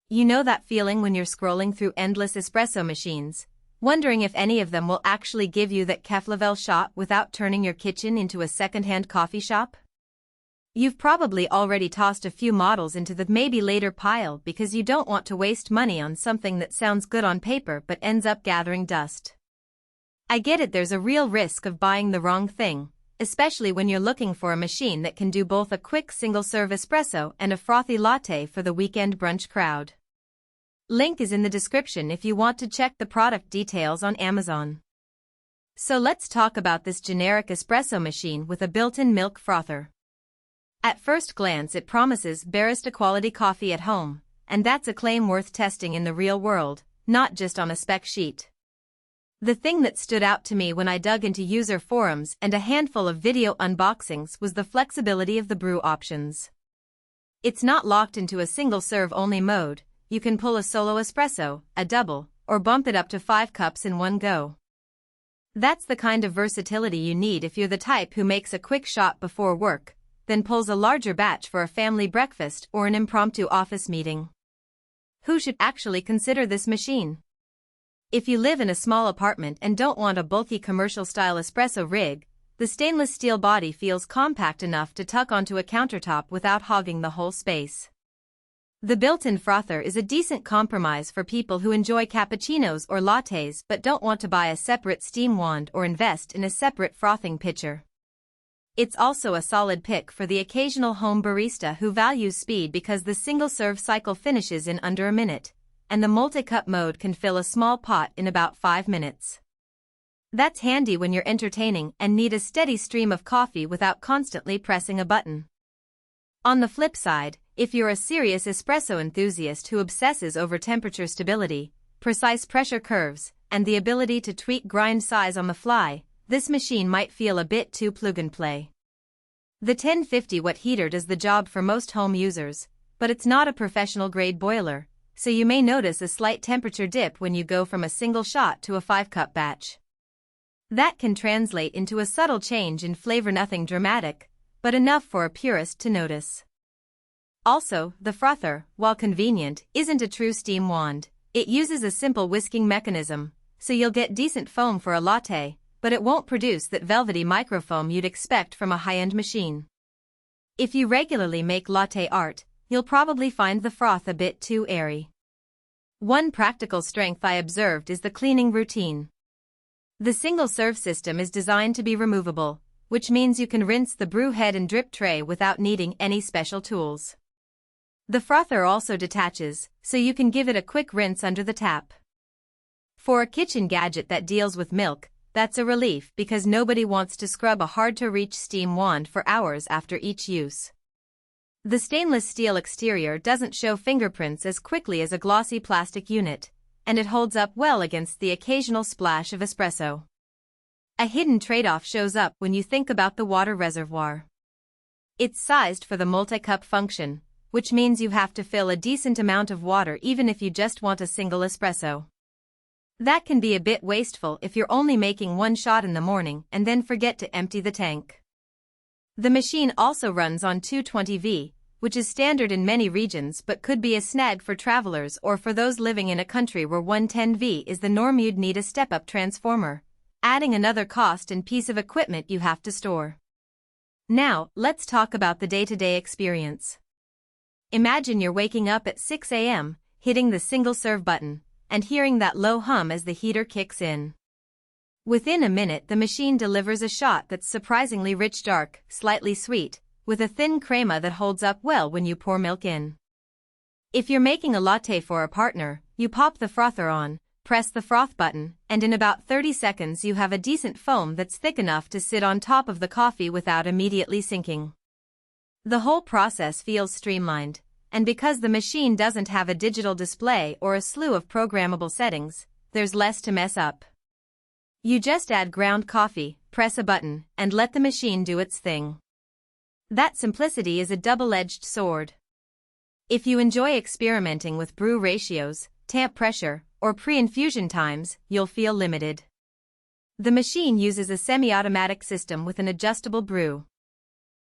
You know that feeling when you're scrolling through endless espresso machines, wondering if any of them will actually give you that café level shot without turning your kitchen into a second-hand coffee shop? You've probably already tossed a few models into the maybe later pile because you don't want to waste money on something that sounds good on paper but ends up gathering dust. I get it, there's a real risk of buying the wrong thing, especially when you're looking for a machine that can do both a quick single-serve espresso and a frothy latte for the weekend brunch crowd. Link is in the description if you want to check the product details on Amazon. So let's talk about this generic espresso machine with a built-in milk frother. At first glance it promises barista-quality coffee at home, and that's a claim worth testing in the real world, not just on a spec sheet. The thing that stood out to me when I dug into user forums and a handful of video unboxings was the flexibility of the brew options. It's not locked into a single serve-only mode. You can pull a solo espresso, a double, or bump it up to 5 cups in one go. That's the kind of versatility you need if you're the type who makes a quick shot before work, then pulls a larger batch for a family breakfast or an impromptu office meeting. Who should actually consider this machine? If you live in a small apartment and don't want a bulky commercial-style espresso rig, the stainless steel body feels compact enough to tuck onto a countertop without hogging the whole space. The built-in frother is a decent compromise for people who enjoy cappuccinos or lattes but don't want to buy a separate steam wand or invest in a separate frothing pitcher. It's also a solid pick for the occasional home barista who values speed because the single-serve cycle finishes in under a minute, and the multi-cup mode can fill a small pot in about 5 minutes. That's handy when you're entertaining and need a steady stream of coffee without constantly pressing a button. On the flip side, if you're a serious espresso enthusiast who obsesses over temperature stability, precise pressure curves, and the ability to tweak grind size on the fly, this machine might feel a bit too plug-and-play. The 1050-watt heater does the job for most home users, but it's not a professional-grade boiler, so you may notice a slight temperature dip when you go from a single shot to a 5-cup batch. That can translate into a subtle change in flavor, nothing dramatic, but enough for a purist to notice. Also, the frother, while convenient, isn't a true steam wand. It uses a simple whisking mechanism, so you'll get decent foam for a latte, but it won't produce that velvety microfoam you'd expect from a high-end machine. If you regularly make latte art, you'll probably find the froth a bit too airy. One practical strength I observed is the cleaning routine. The single-serve system is designed to be removable, which means you can rinse the brew head and drip tray without needing any special tools. The frother also detaches, so you can give it a quick rinse under the tap. For a kitchen gadget that deals with milk, that's a relief because nobody wants to scrub a hard-to-reach steam wand for hours after each use. The stainless steel exterior doesn't show fingerprints as quickly as a glossy plastic unit, and it holds up well against the occasional splash of espresso. A hidden trade-off shows up when you think about the water reservoir. It's sized for the multi-cup function, which means you have to fill a decent amount of water even if you just want a single espresso. That can be a bit wasteful if you're only making one shot in the morning and then forget to empty the tank. The machine also runs on 220V, which is standard in many regions but could be a snag for travelers or for those living in a country where 110V is the norm. You'd need a step-up transformer, adding another cost and piece of equipment you have to store. Now, let's talk about the day-to-day experience. Imagine you're waking up at 6 a.m., hitting the single-serve button, and hearing that low hum as the heater kicks in. Within a minute the machine delivers a shot that's surprisingly rich, dark, slightly sweet, with a thin crema that holds up well when you pour milk in. If you're making a latte for a partner, you pop the frother on, press the froth button, and in about 30 seconds you have a decent foam that's thick enough to sit on top of the coffee without immediately sinking. The whole process feels streamlined, and because the machine doesn't have a digital display or a slew of programmable settings, there's less to mess up. You just add ground coffee, press a button, and let the machine do its thing. That simplicity is a double-edged sword. If you enjoy experimenting with brew ratios, tamp pressure, or pre-infusion times, you'll feel limited. The machine uses a semi-automatic system with an adjustable brew